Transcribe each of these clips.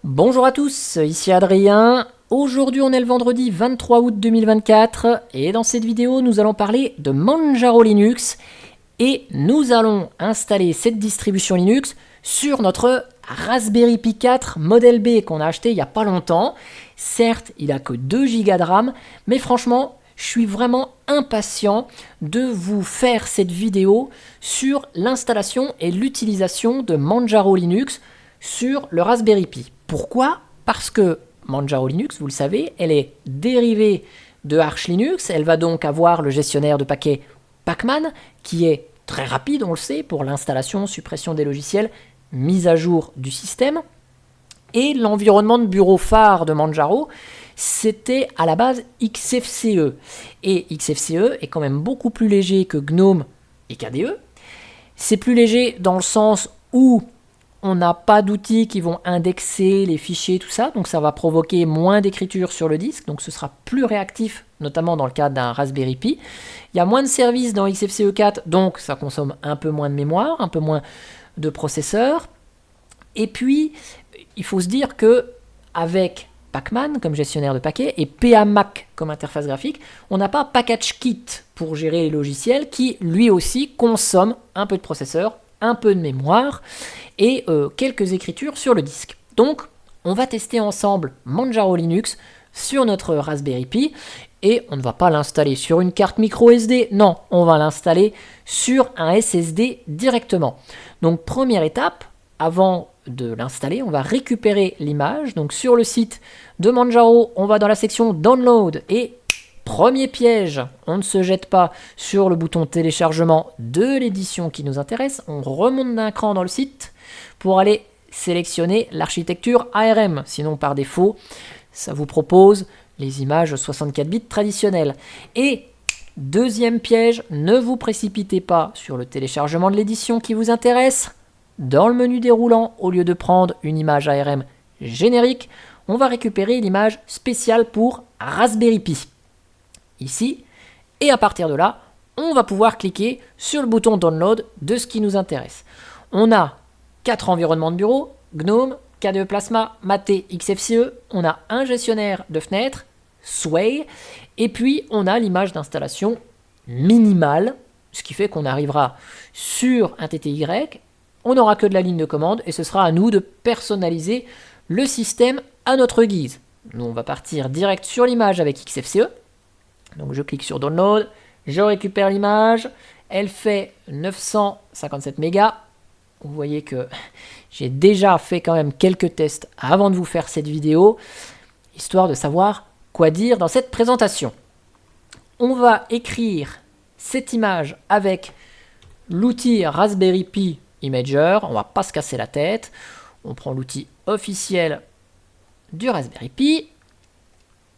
Bonjour à tous, ici Adrien. Aujourd'hui on est le vendredi 23 août 2024 et dans cette vidéo nous allons parler de Manjaro Linux et nous allons installer cette distribution Linux sur notre Raspberry Pi 4 modèle B qu'on a acheté il n'y a pas longtemps. Certes, il n'a que 2 Go de RAM, mais franchement, je suis vraiment impatient de vous faire cette vidéo sur l'installation et l'utilisation de Manjaro Linux sur le Raspberry Pi. Pourquoi? Parce que Manjaro Linux, vous le savez, elle est dérivée de Arch Linux. Elle va donc avoir le gestionnaire de paquets Pacman, qui est très rapide, on le sait, pour l'installation, suppression des logiciels, mise à jour du système. Et l'environnement de bureau phare de Manjaro, c'était à la base XFCE. Et XFCE est quand même beaucoup plus léger que GNOME et KDE. C'est plus léger dans le sens où on n'a pas d'outils qui vont indexer les fichiers, tout ça, donc ça va provoquer moins d'écriture sur le disque, donc ce sera plus réactif, notamment dans le cadre d'un Raspberry Pi. Il y a moins de services dans XFCE 4, donc ça consomme un peu moins de mémoire, un peu moins de processeur. Et puis, il faut se dire que avec Pacman comme gestionnaire de paquets et PAMac comme interface graphique, on n'a pas PackageKit pour gérer les logiciels qui, lui aussi, consomme un peu de processeur, un peu de mémoire et quelques écritures sur le disque. Donc, on va tester ensemble Manjaro Linux sur notre Raspberry Pi et on ne va pas l'installer sur une carte micro SD, non, on va l'installer sur un SSD directement. Donc, première étape, avant de l'installer, on va récupérer l'image. Donc, sur le site de Manjaro, on va dans la section Download et premier piège, on ne se jette pas sur le bouton téléchargement de l'édition qui nous intéresse, on remonte d'un cran dans le site pour aller sélectionner l'architecture ARM, sinon par défaut, ça vous propose les images 64 bits traditionnelles. Et deuxième piège, ne vous précipitez pas sur le téléchargement de l'édition qui vous intéresse. Dans le menu déroulant, au lieu de prendre une image ARM générique, on va récupérer l'image spéciale pour Raspberry Pi. Ici, et à partir de là, on va pouvoir cliquer sur le bouton Download de ce qui nous intéresse. On a 4 environnements de bureau, GNOME, KDE Plasma, Mate, XFCE, on a un gestionnaire de fenêtres, Sway, et puis on a l'image d'installation minimale, ce qui fait qu'on arrivera sur un TTY, on n'aura que de la ligne de commande, et ce sera à nous de personnaliser le système à notre guise. Nous, on va partir direct sur l'image avec XFCE. Donc je clique sur Download, je récupère l'image, elle fait 957 mégas. Vous voyez que j'ai déjà fait quand même quelques tests avant de vous faire cette vidéo, histoire de savoir quoi dire dans cette présentation. On va écrire cette image avec l'outil Raspberry Pi Imager, on ne va pas se casser la tête. On prend l'outil officiel du Raspberry Pi,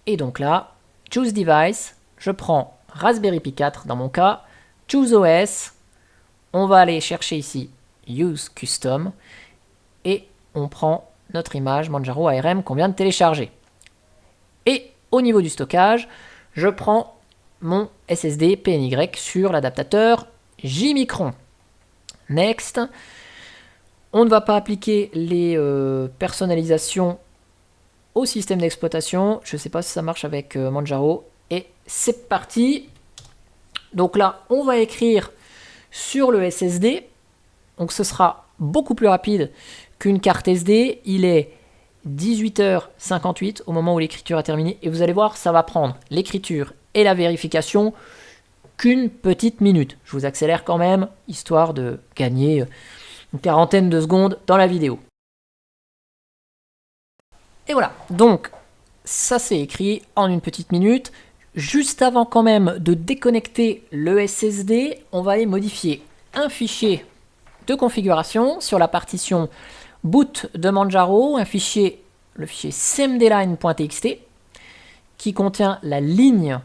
et donc là, Choose Device, je prends Raspberry Pi 4 dans mon cas, Choose OS, on va aller chercher ici Use Custom, et on prend notre image Manjaro ARM qu'on vient de télécharger. Et au niveau du stockage, je prends mon SSD PNY sur l'adaptateur J-Micron. Next, on ne va pas appliquer les personnalisations au système d'exploitation. Je ne sais pas si ça marche avec Manjaro. Et c'est parti. Donc là, on va écrire sur le SSD. Donc ce sera beaucoup plus rapide qu'une carte SD. Il est 18h58 au moment où l'écriture a terminé. Et vous allez voir, ça va prendre l'écriture et la vérification qu'une petite minute. Je vous accélère quand même, histoire de gagner une quarantaine de secondes dans la vidéo. Et voilà, donc ça c'est écrit en une petite minute. Juste avant quand même de déconnecter le SSD, on va aller modifier un fichier de configuration sur la partition boot de Manjaro, le fichier cmdline.txt qui contient la ligne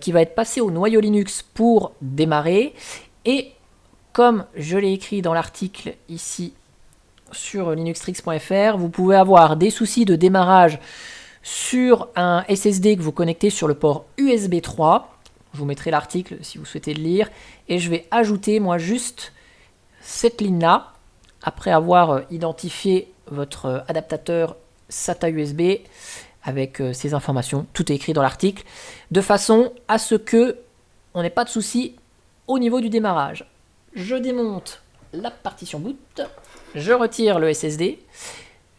qui va être passée au noyau Linux pour démarrer. Et comme je l'ai écrit dans l'article ici sur linuxtricks.fr, vous pouvez avoir des soucis de démarrage sur un SSD que vous connectez sur le port USB 3. Je vous mettrai l'article si vous souhaitez le lire. Et je vais ajouter moi juste cette ligne-là, après avoir identifié votre adaptateur SATA USB avec ces informations. Tout est écrit dans l'article, de façon à ce que on n'ait pas de soucis au niveau du démarrage. Je démonte la partition boot, je retire le SSD,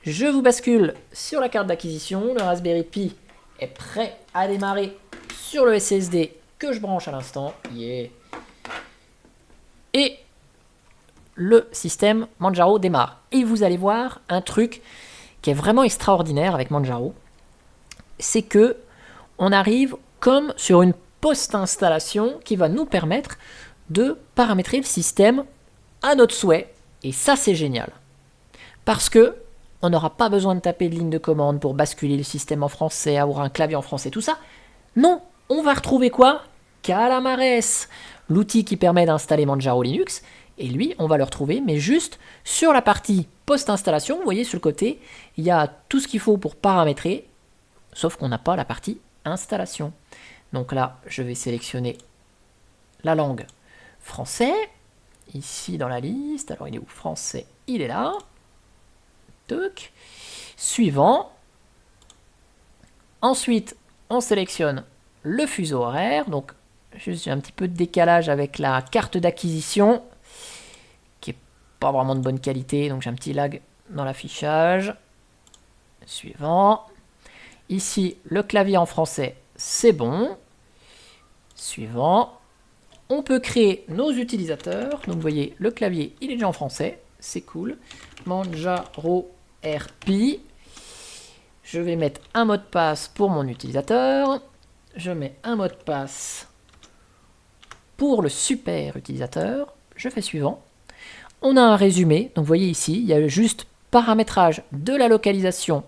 je vous bascule sur la carte d'acquisition, le Raspberry Pi est prêt à démarrer sur le SSD que je branche à l'instant. Yeah. Et le système Manjaro démarre. Et vous allez voir un truc qui est vraiment extraordinaire avec Manjaro, c'est que on arrive comme sur une post-installation qui va nous permettre de paramétrer le système à notre souhait. Et ça, c'est génial. Parce que on n'aura pas besoin de taper de ligne de commande pour basculer le système en français, avoir un clavier en français, tout ça. Non, on va retrouver quoi? Calamares, l'outil qui permet d'installer Manjaro Linux. Et lui, on va le retrouver, mais juste sur la partie post-installation. Vous voyez, sur le côté, il y a tout ce qu'il faut pour paramétrer, sauf qu'on n'a pas la partie installation. Donc là, je vais sélectionner la langue français, ici dans la liste. Alors, il est où? Français, il est là. Tuc. Suivant. Ensuite, on sélectionne le fuseau horaire. Donc, juste un petit peu de décalage avec la carte d'acquisition, qui n'est pas vraiment de bonne qualité. Donc, j'ai un petit lag dans l'affichage. Suivant. Ici, le clavier en français, c'est bon. Suivant. On peut créer nos utilisateurs. Donc, vous voyez, le clavier, il est déjà en français. C'est cool. Manjaro RP. Je vais mettre un mot de passe pour mon utilisateur. Je mets un mot de passe pour le super utilisateur. Je fais suivant. On a un résumé. Donc, vous voyez ici, il y a juste paramétrage de la localisation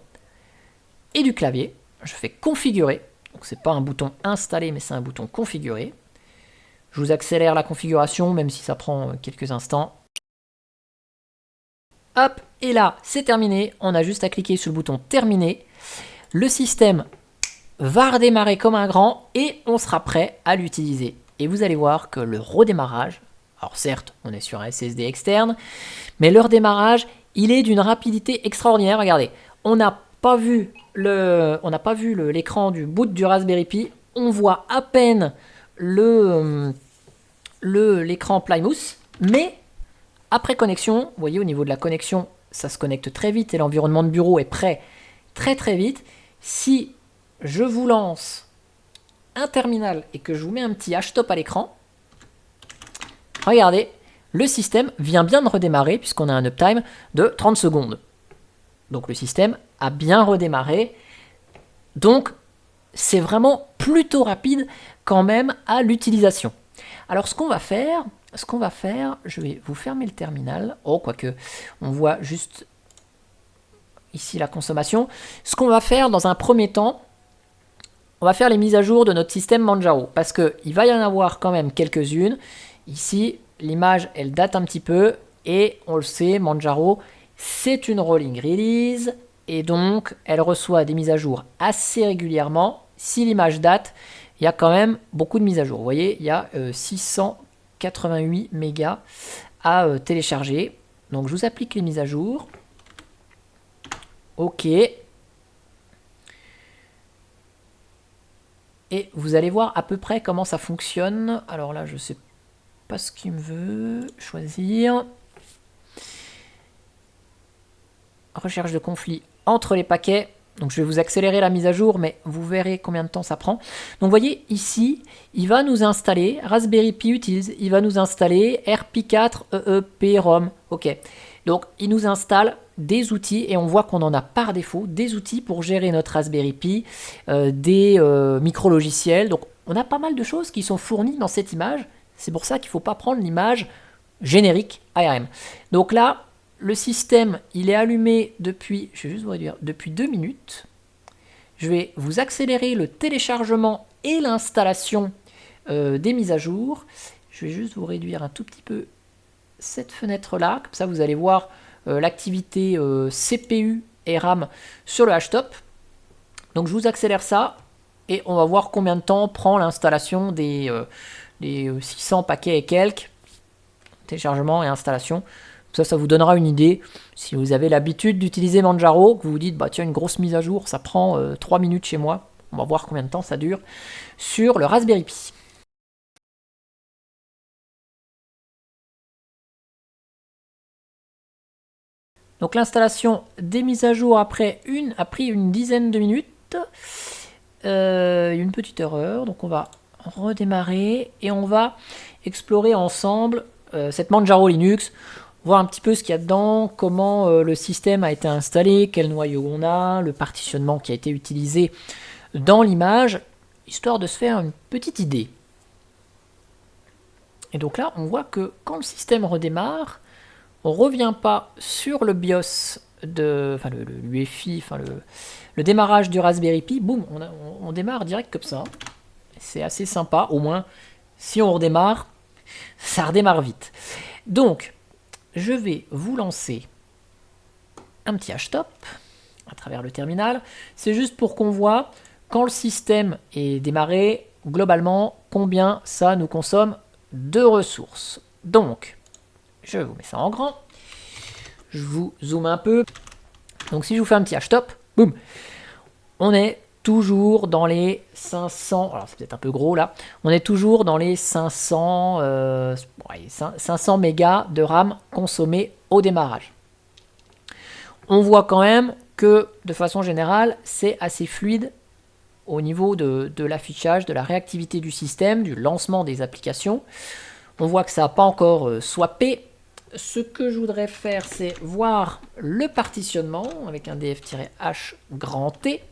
et du clavier. Je fais configurer. Donc, ce n'est pas un bouton installer, mais c'est un bouton configurer. Je vous accélère la configuration, même si ça prend quelques instants. Hop, et là, c'est terminé. On a juste à cliquer sur le bouton terminer. Le système va redémarrer comme un grand et on sera prêt à l'utiliser. Et vous allez voir que le redémarrage, alors certes, on est sur un SSD externe, mais le redémarrage, il est d'une rapidité extraordinaire. Regardez, on n'a pas vu l'écran du boot du Raspberry Pi. On voit à peine l'écran Plymouth, mais après connexion, vous voyez au niveau de la connexion, ça se connecte très vite et l'environnement de bureau est prêt très très vite. Si je vous lance un terminal et que je vous mets un petit H-top à l'écran, regardez, le système vient bien de redémarrer puisqu'on a un uptime de 30 secondes. Donc le système a bien redémarré. Donc c'est vraiment plutôt rapide quand même à l'utilisation. Alors ce qu'on va faire, je vais vous fermer le terminal. Oh, quoique, on voit juste ici la consommation. Ce qu'on va faire dans un premier temps, on va faire les mises à jour de notre système Manjaro. Parce qu'il va y en avoir quand même quelques-unes. Ici, l'image, elle date un petit peu. Et on le sait, Manjaro, c'est une rolling release. Et donc, elle reçoit des mises à jour assez régulièrement. Si l'image date, il y a quand même beaucoup de mises à jour. Vous voyez, il y a 688 mégas à télécharger. Donc, je vous applique les mises à jour. OK. Et vous allez voir à peu près comment ça fonctionne. Alors là, je ne sais pas ce qu'il me veut choisir. Recherche de conflit entre les paquets. Donc je vais vous accélérer la mise à jour, mais vous verrez combien de temps ça prend. Donc vous voyez ici, il va nous installer Raspberry Pi Utils, il va nous installer RP4 EEP-ROM. Ok. Donc il nous installe des outils et on voit qu'on en a par défaut des outils pour gérer notre Raspberry Pi, des micro-logiciels. Donc on a pas mal de choses qui sont fournies dans cette image. C'est pour ça qu'il ne faut pas prendre l'image générique ARM. Donc là, le système, il est allumé depuis, je vais juste vous réduire, depuis 2 minutes. Je vais vous accélérer le téléchargement et l'installation des mises à jour. Je vais juste vous réduire un tout petit peu cette fenêtre-là. Comme ça, vous allez voir l'activité CPU et RAM sur le H-top. Donc, je vous accélère ça et on va voir combien de temps prend l'installation des 600 paquets et quelques. Téléchargement et installation. Ça vous donnera une idée. Si vous avez l'habitude d'utiliser Manjaro, que vous vous dites, bah tiens, une grosse mise à jour, ça prend 3 minutes chez moi. On va voir combien de temps ça dure sur le Raspberry Pi. Donc l'installation des mises à jour a pris une dizaine de minutes. Une petite erreur, donc on va redémarrer et on va explorer ensemble cette Manjaro Linux, voir un petit peu ce qu'il y a dedans, comment le système a été installé, quel noyau on a, le partitionnement qui a été utilisé dans l'image, histoire de se faire une petite idée. Et donc là, on voit que quand le système redémarre, on ne revient pas sur le BIOS, l'UEFI, le démarrage du Raspberry Pi, boum, on démarre direct comme ça. C'est assez sympa, au moins, si on redémarre, ça redémarre vite. Donc, je vais vous lancer un petit htop à travers le terminal. C'est juste pour qu'on voit, quand le système est démarré, globalement, combien ça nous consomme de ressources. Donc, je vous mets ça en grand. Je vous zoome un peu. Donc si je vous fais un petit htop, boum, on est toujours dans les 500, alors c'est peut-être un peu gros là, on est toujours dans les 500 mégas de RAM consommés au démarrage. On voit quand même que de façon générale, c'est assez fluide au niveau de l'affichage, de la réactivité du système, du lancement des applications. On voit que ça n'a pas encore swappé. Ce que je voudrais faire, c'est voir le partitionnement avec un df-h grand T.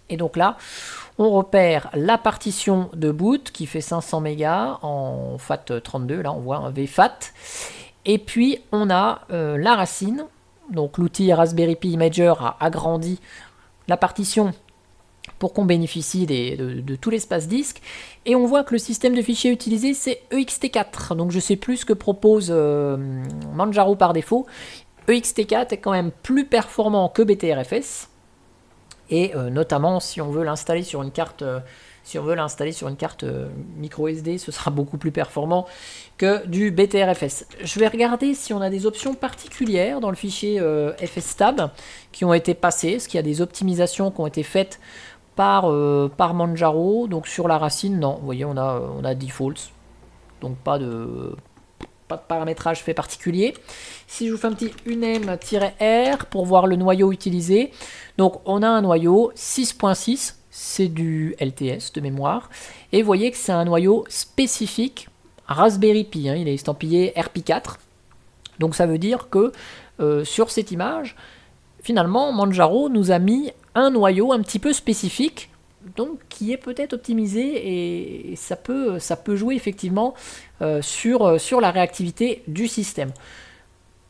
Et donc là, on repère la partition de boot qui fait 500 mégas en FAT32. Là, on voit un VFAT. Et puis, on a la racine. Donc, l'outil Raspberry Pi Imager a agrandi la partition pour qu'on bénéficie de tout l'espace disque. Et on voit que le système de fichiers utilisé, c'est EXT4. Donc je ne sais plus ce que propose Manjaro par défaut. EXT4 est quand même plus performant que BTRFS. Et notamment, si on veut l'installer sur une carte... micro SD, ce sera beaucoup plus performant que du BTRFS. Je vais regarder si on a des options particulières dans le fichier FSTab qui ont été passées, est-ce qu'il y a des optimisations qui ont été faites par Manjaro. Donc sur la racine, non, vous voyez, on a defaults, donc pas de paramétrage fait particulier. Si je vous fais un petit unem-r pour voir le noyau utilisé, donc on a un noyau 6.6, c'est du LTS de mémoire, et vous voyez que c'est un noyau spécifique Raspberry Pi, il est estampillé RP4, donc ça veut dire que sur cette image, finalement Manjaro nous a mis un noyau un petit peu spécifique, donc qui est peut-être optimisé, et ça peut jouer effectivement sur la réactivité du système.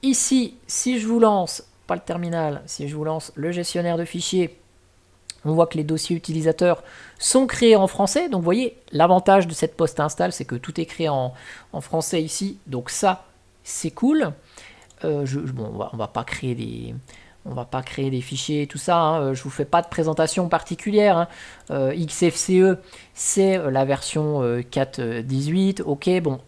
Ici, si je vous lance, pas le terminal, si je vous lance le gestionnaire de fichiers, on voit que les dossiers utilisateurs sont créés en français. Donc vous voyez, l'avantage de cette post-install, c'est que tout est créé en français ici. Donc ça, c'est cool. On va pas créer des fichiers et tout ça, hein. Je vous fais pas de présentation particulière, hein. XFCE, c'est la version 4.18. Ok, bon,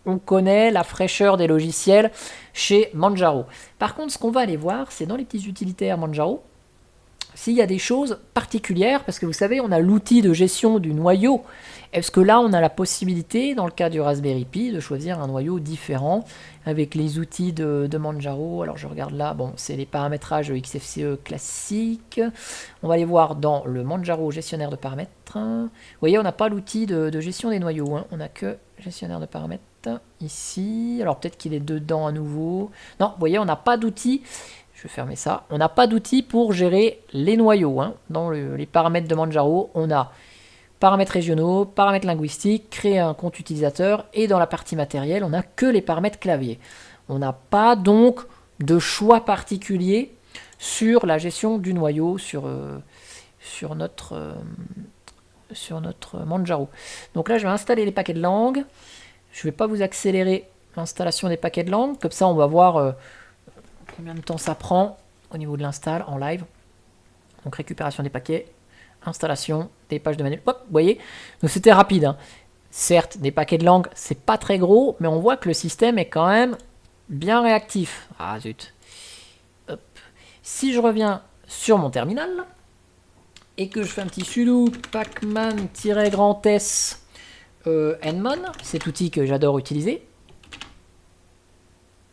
on connaît la fraîcheur des logiciels chez Manjaro. Par contre, ce qu'on va aller voir, c'est dans les petits utilitaires Manjaro, s'il y a des choses particulières, parce que vous savez, on a l'outil de gestion du noyau. Est-ce que là, on a la possibilité, dans le cas du Raspberry Pi, de choisir un noyau différent avec les outils de Manjaro? Alors, je regarde là, bon, c'est les paramétrages XFCE classiques. On va aller voir dans le Manjaro gestionnaire de paramètres. Vous voyez, on n'a pas l'outil de gestion des noyaux, hein. On n'a que gestionnaire de paramètres ici. Alors, peut-être qu'il est dedans à nouveau. Non, vous voyez, on n'a pas d'outil. Je vais fermer ça. On n'a pas d'outil pour gérer les noyaux, hein. Dans les paramètres de Manjaro, on a paramètres régionaux, paramètres linguistiques, créer un compte utilisateur, et dans la partie matérielle, on n'a que les paramètres clavier. On n'a pas donc de choix particulier sur la gestion du noyau sur notre Manjaro. Donc là, je vais installer les paquets de langue. Je ne vais pas vous accélérer l'installation des paquets de langue. Comme ça, on va voir combien de temps ça prend au niveau de l'install en live. Donc récupération des paquets, installation, des pages de manuel. Hop, vous voyez, donc c'était rapide, hein. Certes, des paquets de langue, c'est pas très gros, mais on voit que le système est quand même bien réactif. Ah zut. Hop. Si je reviens sur mon terminal et que je fais un petit sudo pacman-s nmon, cet outil que j'adore utiliser.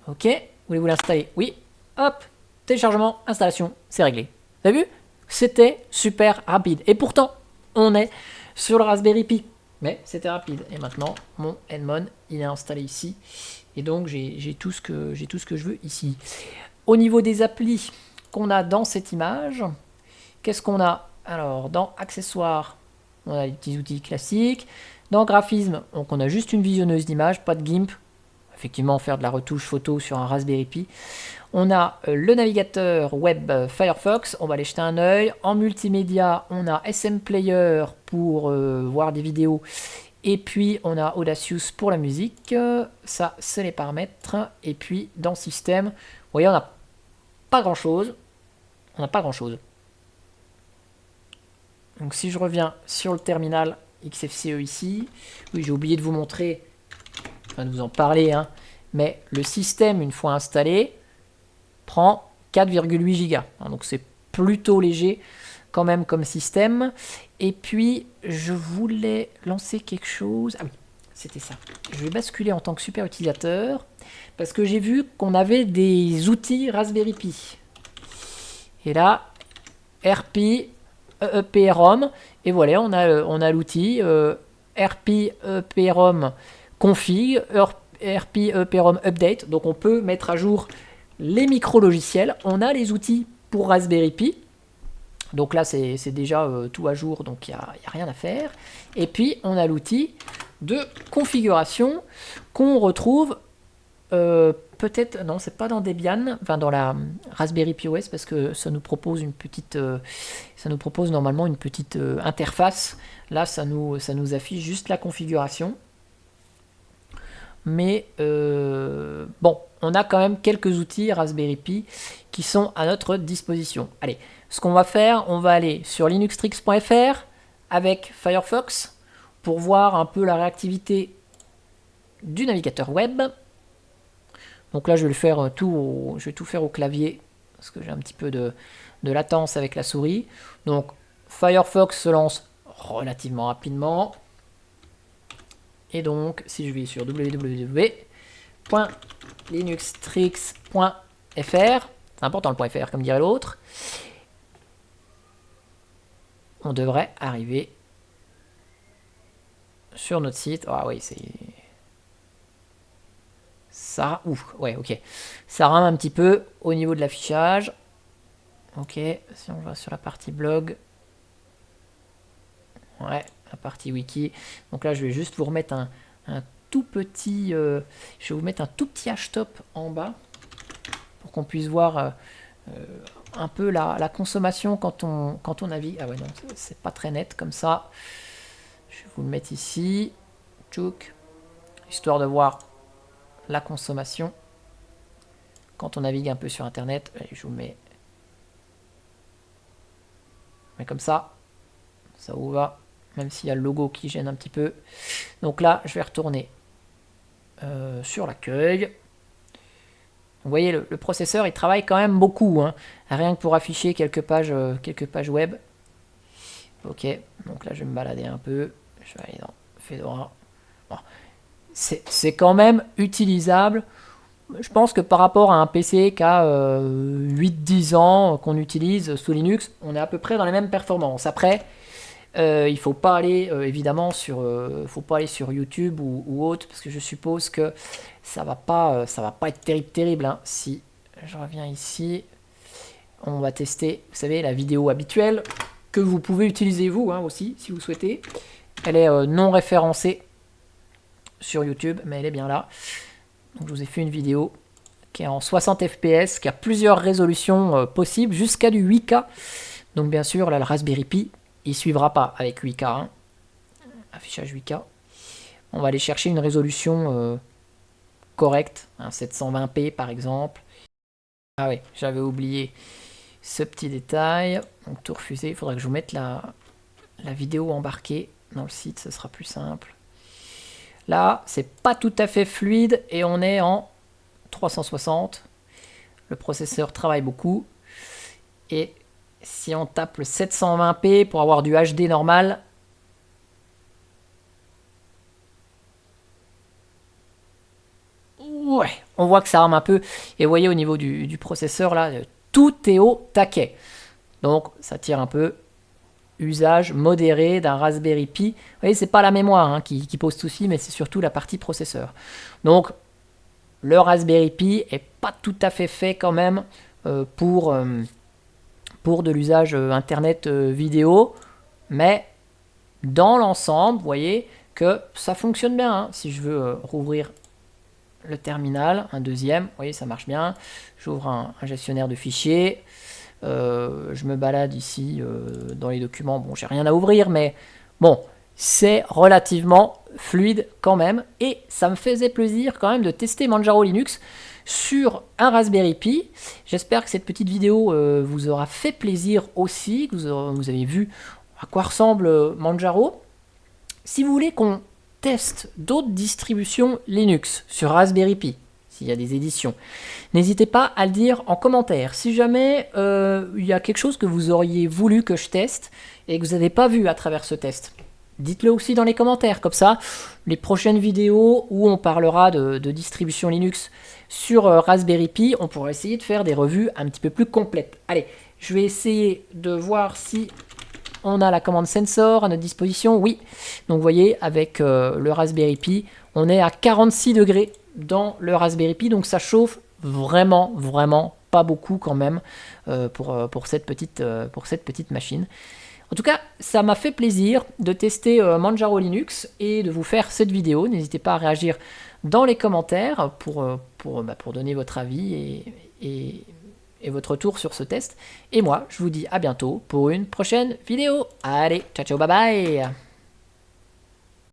Ok, voulez-vous l'installer? Oui. Hop, téléchargement, installation, c'est réglé. Vous avez vu? C'était super rapide. Et pourtant, on est sur le Raspberry Pi. Mais c'était rapide. Et maintenant, mon nmon, il est installé ici. Et donc, j'ai tout ce que je veux ici. Au niveau des applis qu'on a dans cette image, qu'est-ce qu'on a? Alors, dans accessoires, on a les petits outils classiques. Dans graphisme, donc on a juste une visionneuse d'image, pas de GIMP. Effectivement, faire de la retouche photo sur un Raspberry Pi. On a le navigateur web Firefox, on va aller jeter un œil. En multimédia, on a SM Player pour voir des vidéos. Et puis, on a Audacious pour la musique. Ça, c'est les paramètres. Et puis, dans système, vous voyez, on n'a pas grand-chose. On n'a pas grand-chose. Donc, si je reviens sur le terminal XFCE ici, oui, j'ai oublié de vous montrer, enfin de vous en parler, hein, mais le système, une fois installé, prend 4,8 Go. Hein, donc, c'est plutôt léger quand même comme système. Et puis, je voulais lancer quelque chose. Ah oui, c'était ça. Je vais basculer en tant que super utilisateur parce que j'ai vu qu'on avait des outils Raspberry Pi. Et là, RP, EEPROM, et voilà, on a l'outil RP, EEPROM config, RP, EEPROM update. Donc, on peut mettre à jour les micro-logiciels. On a les outils pour Raspberry Pi. Donc là, c'est déjà tout à jour, donc il n'y a rien à faire. Et puis, on a l'outil de configuration qu'on retrouve peut-être, non, c'est pas dans Debian, enfin dans la Raspberry Pi OS, parce que ça nous propose une petite, ça nous propose normalement une petite interface. Là, ça nous affiche juste la configuration. Mais bon, on a quand même quelques outils Raspberry Pi qui sont à notre disposition. Allez, ce qu'on va faire, on va aller sur linuxtricks.fr avec Firefox pour voir un peu la réactivité du navigateur web. Donc là, je vais tout faire au clavier parce que j'ai un petit peu de latence avec la souris. Donc Firefox se lance relativement rapidement. Et donc, si je vais sur www.linuxtricks.fr, c'est important le .fr comme dirait l'autre, on devrait arriver sur notre site. Ah oui, c'est... Ça... Ouf, ouais, ok. Ça rame un petit peu au niveau de l'affichage. Ok, si on va sur la partie blog. Ouais, la partie wiki. Donc là, je vais juste vous remettre un tout petit... je vais vous mettre un tout petit hashtop en bas pour qu'on puisse voir un peu la consommation quand on navigue. Ah ouais, non, c'est pas très net comme ça. Je vais vous le mettre ici. Tchouk. Histoire de voir la consommation quand on navigue un peu sur Internet. Allez, je vous mets... Mais comme ça vous va. Même s'il y a le logo qui gêne un petit peu. Donc là, je vais retourner sur l'accueil. Vous voyez, le processeur, il travaille quand même beaucoup, hein, rien que pour afficher quelques pages web. Ok, donc là, je vais me balader un peu. Je vais aller dans Fedora. Bon. C'est quand même utilisable. Je pense que par rapport à un PC qui a 8-10 ans qu'on utilise sous Linux, on est à peu près dans les mêmes performances. Après, il faut pas aller évidemment sur YouTube ou autre, parce que je suppose que ça va pas être terrible, hein. Si je reviens ici, on va tester, vous savez, la vidéo habituelle que vous pouvez utiliser vous, hein, aussi si vous souhaitez. Elle est non référencée sur YouTube, mais elle est bien là. Donc je vous ai fait une vidéo qui est en 60 fps, qui a plusieurs résolutions possibles, jusqu'à du 8K. Donc bien sûr, là, le Raspberry Pi, il suivra pas avec 8K. Hein. Affichage 8K. On va aller chercher une résolution correcte, hein, 720p par exemple. Ah oui, j'avais oublié ce petit détail. Donc tout refusé, il faudrait que je vous mette la vidéo embarquée dans le site, ce sera plus simple. Là, c'est pas tout à fait fluide et on est en 360. Le processeur travaille beaucoup. Et si on tape le 720p pour avoir du HD normal, ouais, on voit que ça rame un peu. Et vous voyez au niveau du processeur, là, tout est au taquet. Donc ça tire un peu. Usage modéré d'un Raspberry Pi. Vous voyez, c'est pas la mémoire hein, qui pose souci, mais c'est surtout la partie processeur. Donc le Raspberry Pi est pas tout à fait fait quand même pour de l'usage internet vidéo, mais dans l'ensemble, vous voyez que ça fonctionne bien. Hein. Si je veux rouvrir le terminal, un deuxième, vous voyez, ça marche bien. J'ouvre un gestionnaire de fichiers. Je me balade ici dans les documents. Bon, j'ai rien à ouvrir, mais bon, c'est relativement fluide quand même. Et ça me faisait plaisir quand même de tester Manjaro Linux sur un Raspberry Pi. J'espère que cette petite vidéo vous aura fait plaisir aussi, que vous avez vu à quoi ressemble Manjaro. Si vous voulez qu'on teste d'autres distributions Linux sur Raspberry Pi, s'il y a des éditions, n'hésitez pas à le dire en commentaire. Si jamais il y a quelque chose que vous auriez voulu que je teste et que vous n'avez pas vu à travers ce test, dites-le aussi dans les commentaires. Comme ça, les prochaines vidéos où on parlera de distribution Linux sur Raspberry Pi, on pourra essayer de faire des revues un petit peu plus complètes. Allez, je vais essayer de voir si on a la commande sensor à notre disposition. Oui, donc vous voyez, avec le Raspberry Pi, on est à 46 degrés dans le Raspberry Pi, donc ça chauffe vraiment pas beaucoup quand même pour cette petite machine. En tout cas, ça m'a fait plaisir de tester Manjaro Linux et de vous faire cette vidéo. N'hésitez pas à réagir dans les commentaires pour donner votre avis et votre retour sur ce test. Et moi, je vous dis à bientôt pour une prochaine vidéo. Allez, ciao ciao, bye bye.